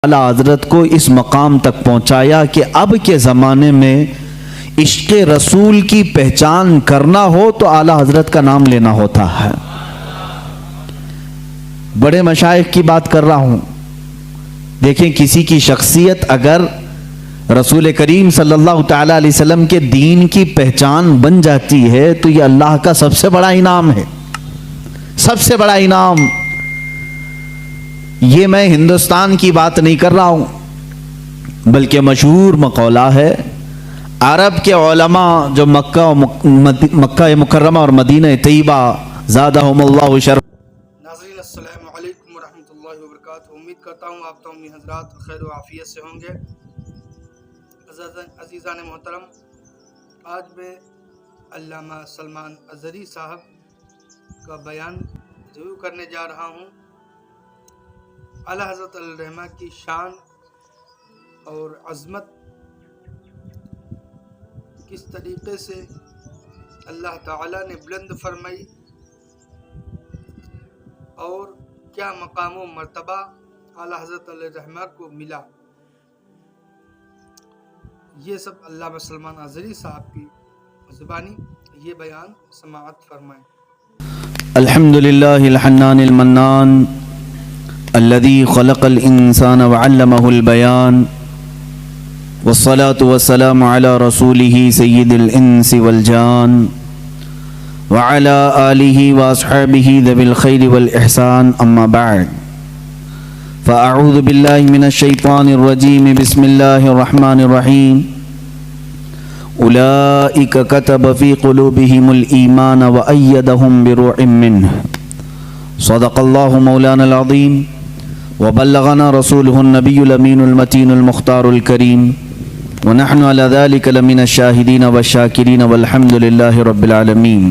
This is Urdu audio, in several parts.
اعلیٰ حضرت کو اس مقام تک پہنچایا کہ اب کے زمانے میں عشق رسول کی پہچان کرنا ہو تو اعلیٰ حضرت کا نام لینا ہوتا ہے۔ بڑے مشائخ کی بات کر رہا ہوں۔ دیکھیں کسی کی شخصیت اگر رسول کریم صلی اللہ تعالی علیہ وسلم کے دین کی پہچان بن جاتی ہے تو یہ اللہ کا سب سے بڑا انعام ہے، سب سے بڑا انعام۔ یہ میں ہندوستان کی بات نہیں کر رہا ہوں، بلکہ مشہور مقولہ ہے عرب کے علماء جو مکہ مکرمہ اور مدینہ طیبہ زادہم اللہ شرف۔ ناظرین السلام علیکم ورحمۃ اللہ وبرکاتہ۔ امید کرتا ہوں آپ تمام حضرات خیر و عافیت سے ہوں گے۔ عزیزان محترم، آج میں علامہ سلمان اظہری صاحب کا بیان ریویو کرنے جا رہا ہوں۔ اعلیٰ حضرت الرحمہ کی شان اور عظمت کس طریقے سے اللہ تعالیٰ نے بلند فرمائی اور کیا مقام و مرتبہ اعلیٰ حضرت الرحمہ کو ملا، یہ سب علامہ سلمان اظہری صاحب کی زبانی یہ بیان سماعت فرمائیں۔ الحمدللہ الحنان المنان الذي خلق الانسان وعلمه البيان والصلاة والسلام على رسوله سيد الانس والجان وعلى آله واصحابه ذوي الخير والاحسان، اما بعد فاعوذ بالله من الشيطان الرجيم، بسم الله الرحمن الرحيم۔ اولئك كتب في قلوبهم الايمان وايدهم بروح منه، صدق الله مولانا العظيم وبلغنا رسوله النبي الأمين المتين المختار الكريم، ونحن على ذلك لمن الشاهدين والشاكرين والحمد لله رب العالمين۔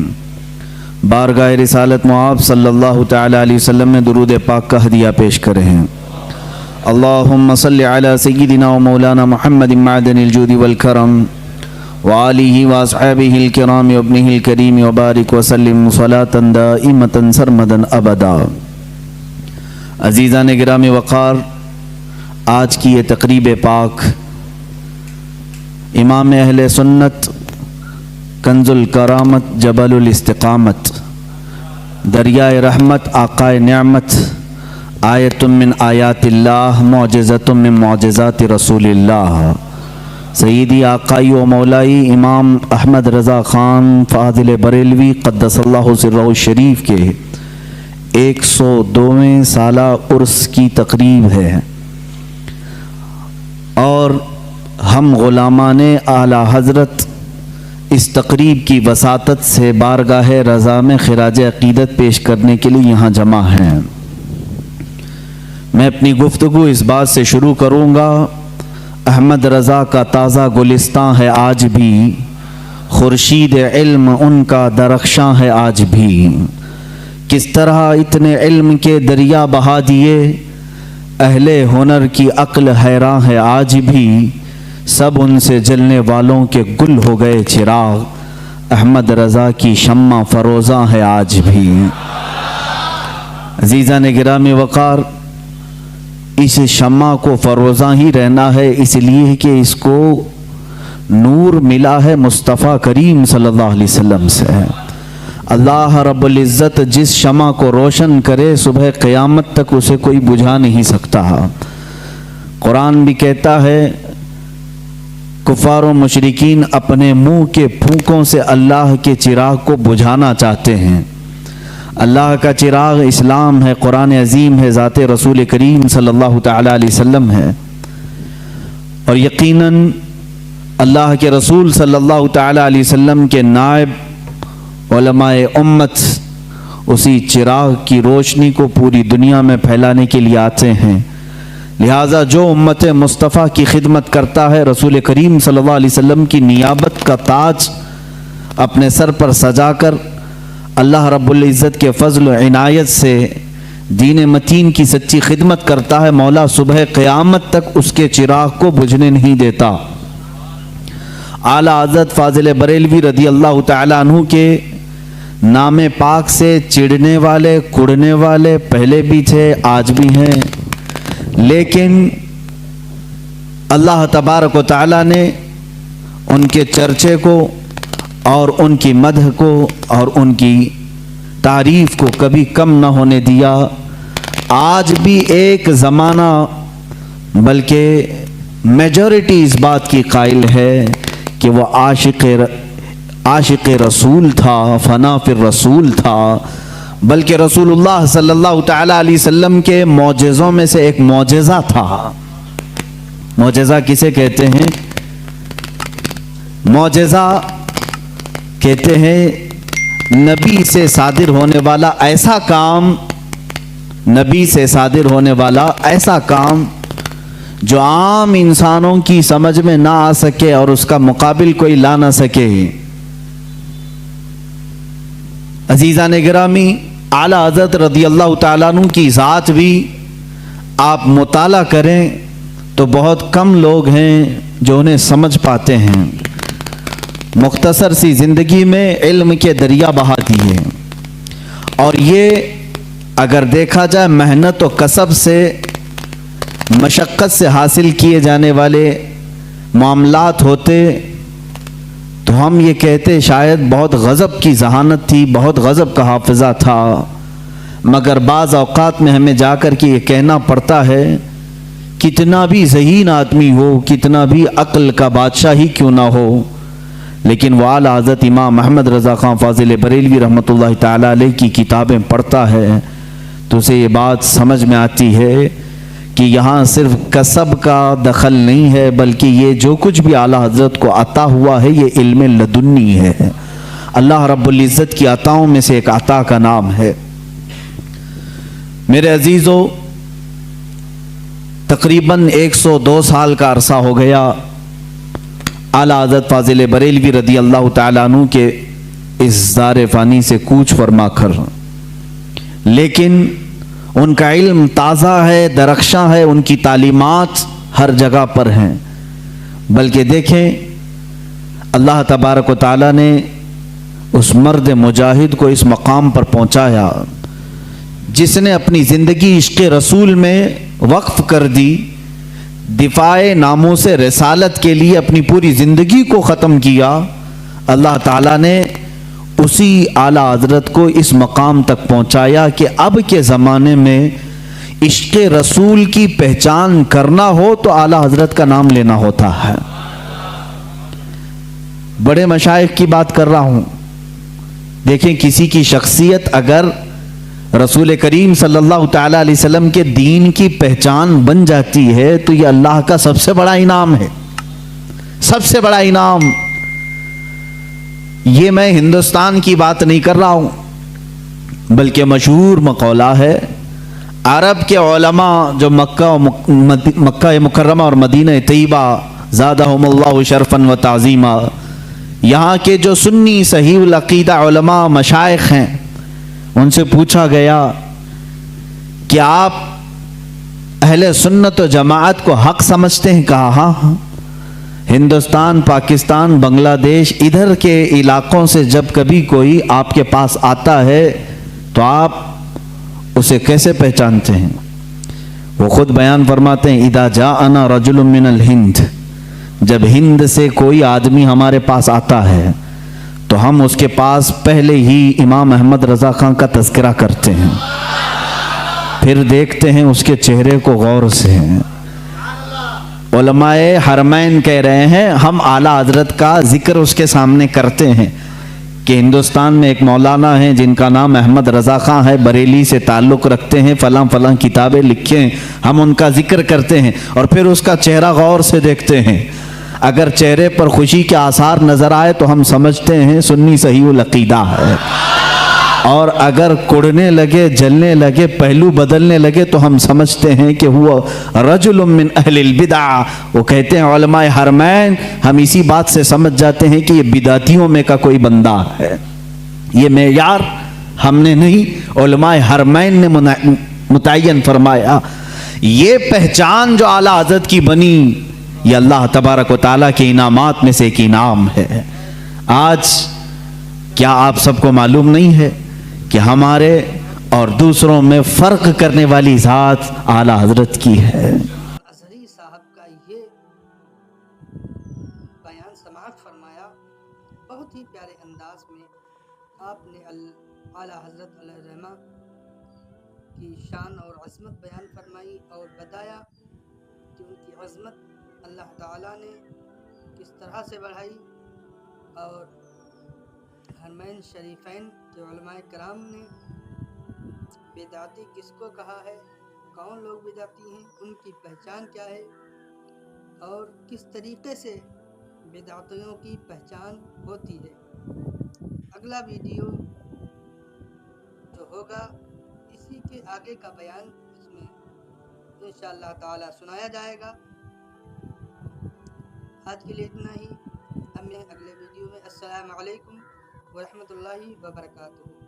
بارگاہ رسالت معاب صلی اللہ تعالی علیہ وسلم میں درود پاک کا ہدیہ پیش کرے ہیں۔ اللہم صلی علی سیدنا و مولانا محمد معدن الجود والکرم وآلہ واصحابہ الکرام وابنہ الکریم وبارک وسلم صلاة دائمة سرمدا ابدا۔ عزیزان گرامی وقار، آج کی یہ تقریب پاک امام اہل سنت، کنز الکرامت، جبل الاستقامت، دریائے رحمت، آقائے نعمت، آیت من آیات اللہ، معجزت من معجزات رسول اللہ، سیدی آقائی و مولائی امام احمد رضا خان فاضل بریلوی قدس اللہ سرہ الشریف کے 102ویں سالہ عرس کی تقریب ہے، اور ہم غلامان اعلیٰ حضرت اس تقریب کی وساطت سے بارگاہ رضا میں خراج عقیدت پیش کرنے کے لیے یہاں جمع ہیں۔ میں اپنی گفتگو اس بات سے شروع کروں گا، احمد رضا کا تازہ گلستاں ہے آج بھی، خورشید علم ان کا درخشاں ہے آج بھی، کس طرح اتنے علم کے دریا بہا دیے، اہل ہنر کی عقل حیراں ہے آج بھی، سب ان سے جلنے والوں کے گل ہو گئے چراغ، احمد رضا کی شمع فروزاں ہے آج بھی۔ عزیزان گرامی وقار، اس شمع کو فروزاں ہی رہنا ہے، اس لیے کہ اس کو نور ملا ہے مصطفیٰ کریم صلی اللہ علیہ وسلم سے۔ اللہ رب العزت جس شمع کو روشن کرے صبح قیامت تک اسے کوئی بجھا نہیں سکتا۔ قرآن بھی کہتا ہے کفار و مشرکین اپنے منہ کے پھونکوں سے اللہ کے چراغ کو بجھانا چاہتے ہیں۔ اللہ کا چراغ اسلام ہے، قرآن عظیم ہے، ذات رسول کریم صلی اللہ تعالی علیہ وسلم ہے، اور یقیناً اللہ کے رسول صلی اللہ تعالی علیہ وسلم کے نائب علماء امت اسی چراغ کی روشنی کو پوری دنیا میں پھیلانے کے لیے آتے ہیں۔ لہٰذا جو امت مصطفیٰ کی خدمت کرتا ہے، رسول کریم صلی اللہ علیہ وسلم کی نیابت کا تاج اپنے سر پر سجا کر اللہ رب العزت کے فضل و عنایت سے دین متین کی سچی خدمت کرتا ہے، مولا صبح قیامت تک اس کے چراغ کو بجھنے نہیں دیتا۔ اعلیٰ حضرت فاضل بریلوی رضی اللہ تعالیٰ عنہ کے نام پاک سے چڑھنے والے، کڑنے والے پہلے بھی تھے، آج بھی ہیں، لیکن اللہ تبارک و تعالی نے ان کے چرچے کو اور ان کی مدح کو اور ان کی تعریف کو کبھی کم نہ ہونے دیا۔ آج بھی ایک زمانہ بلکہ میجورٹی اس بات کی قائل ہے کہ وہ عاشق رسول تھا، فنا فی الرسول تھا، بلکہ رسول اللہ صلی اللہ تعالی علیہ وسلم کے معجزوں میں سے ایک معجزہ تھا۔ معجزہ کسے کہتے ہیں؟ معجزہ کہتے ہیں نبی سے صادر ہونے والا ایسا کام، نبی سے صادر ہونے والا ایسا کام جو عام انسانوں کی سمجھ میں نہ آ سکے اور اس کا مقابل کوئی لا نہ سکے۔ عزیزان گرامی، اعلیٰ حضرت رضی اللہ تعالیٰ عنہ کی ذات بھی آپ مطالعہ کریں تو بہت کم لوگ ہیں جو انہیں سمجھ پاتے ہیں۔ مختصر سی زندگی میں علم کے دریا بہا دیے، اور یہ اگر دیکھا جائے محنت و کسب سے، مشقت سے حاصل کیے جانے والے معاملات ہوتے تو ہم یہ کہتے شاید بہت غضب کی ذہانت تھی، بہت غضب کا حافظہ تھا، مگر بعض اوقات میں ہمیں جا کر کے یہ کہنا پڑتا ہے کتنا بھی ذہین آدمی ہو، کتنا بھی عقل کا بادشاہ ہی کیوں نہ ہو، لیکن وہ اعلیٰ حضرت امام محمد رضا خان فاضل بریلوی رحمۃ اللہ تعالیٰ علیہ کی کتابیں پڑھتا ہے تو اسے یہ بات سمجھ میں آتی ہے کہ یہاں صرف کسب کا دخل نہیں ہے، بلکہ یہ جو کچھ بھی اعلیٰ حضرت کو عطا ہوا ہے یہ علم لدنی ہے، اللہ رب العزت کی عطاؤں میں سے ایک عطا کا نام ہے۔ میرے عزیزو، تقریباً 102 سال کا عرصہ ہو گیا اعلیٰ حضرت فاضل بریلوی رضی اللہ تعالیٰ عنہ کے اس دار فانی سے کوچ فرما کر، لیکن ان کا علم تازہ ہے، درخشاں ہے، ان کی تعلیمات ہر جگہ پر ہیں۔ بلکہ دیکھیں اللہ تبارک و تعالیٰ نے اس مرد مجاہد کو اس مقام پر پہنچایا جس نے اپنی زندگی عشق رسول میں وقف کر دی، دفاع ناموس رسالت کے لیے اپنی پوری زندگی کو ختم کیا۔ اللہ تعالیٰ نے اسی اعلیٰ حضرت کو اس مقام تک پہنچایا کہ اب کے زمانے میں عشق رسول کی پہچان کرنا ہو تو اعلیٰ حضرت کا نام لینا ہوتا ہے۔ بڑے مشائخ کی بات کر رہا ہوں۔ دیکھیں کسی کی شخصیت اگر رسول کریم صلی اللہ تعالیٰ علیہ وسلم کے دین کی پہچان بن جاتی ہے تو یہ اللہ کا سب سے بڑا انعام ہے، سب سے بڑا انعام۔ یہ میں ہندوستان کی بات نہیں کر رہا ہوں، بلکہ مشہور مقولہ ہے عرب کے علماء جو مکہ مکرمہ اور مدینہ طیبہ زادہم اللہ شرفاً و تعظیما، یہاں کے جو سنی صحیح العقیدہ علماء مشائخ ہیں، ان سے پوچھا گیا کہ آپ اہل سنت و جماعت کو حق سمجھتے ہیں؟ کہا ہاں، ہندوستان، پاکستان، بنگلہ دیش، ادھر کے علاقوں سے جب کبھی کوئی آپ کے پاس آتا ہے تو آپ اسے کیسے پہچانتے ہیں؟ وہ خود بیان فرماتے ہیں اذا جاءنا رجل من الہند، جب ہند سے کوئی آدمی ہمارے پاس آتا ہے تو ہم اس کے پاس پہلے ہی امام احمد رضا خان کا تذکرہ کرتے ہیں، پھر دیکھتے ہیں اس کے چہرے کو غور سے۔ علماء حرمین کہہ رہے ہیں ہم اعلیٰ حضرت کا ذکر اس کے سامنے کرتے ہیں کہ ہندوستان میں ایک مولانا ہیں جن کا نام احمد رضا خان ہے، بریلی سے تعلق رکھتے ہیں، فلاں فلاں کتابیں لکھے ہیں، ہم ان کا ذکر کرتے ہیں اور پھر اس کا چہرہ غور سے دیکھتے ہیں۔ اگر چہرے پر خوشی کے آثار نظر آئے تو ہم سمجھتے ہیں سنی صحیح العقیدہ ہے، اور اگر کڑنے لگے، جلنے لگے، پہلو بدلنے لگے تو ہم سمجھتے ہیں کہ وہ رجل من اہل البدع۔ وہ کہتے ہیں علماء حرمین، ہم اسی بات سے سمجھ جاتے ہیں کہ یہ بدعتیوں میں کا کوئی بندہ ہے۔ یہ معیار ہم نے نہیں، علماء حرمین نے متعین فرمایا۔ یہ پہچان جو اعلیٰ حضرت کی بنی، یہ اللہ تبارک و تعالیٰ کے انعامات میں سے ایک انعام ہے۔ آج کیا آپ سب کو معلوم نہیں ہے کہ ہمارے اور دوسروں میں فرق کرنے والی ذات اعلیٰ حضرت کی ہے؟ اظہری صاحب کا یہ بیان سماعت فرمایا، بہت ہی پیارے انداز میں آپ نے اعلیٰ حضرت علیہ الرحمہ کی شان اور عظمت بیان فرمائی اور بتایا کہ ان کی عظمت اللہ تعالیٰ نے کس طرح سے بڑھائی، اور حرمین شریفین کے علماء کرام نے بدعتی کس کو کہا ہے، کون لوگ بدعتی ہیں، ان کی پہچان کیا ہے، اور کس طریقے سے بدعتیوں کی پہچان ہوتی ہے۔ اگلا ویڈیو جو ہوگا اسی کے آگے کا بیان اس میں انشاءاللہ تعالی سنایا جائے گا۔ آج کے لیے اتنا ہی، ہم اگلے ویڈیو میں۔ السلام علیکم ورحمۃ اللہ وبرکاتہ۔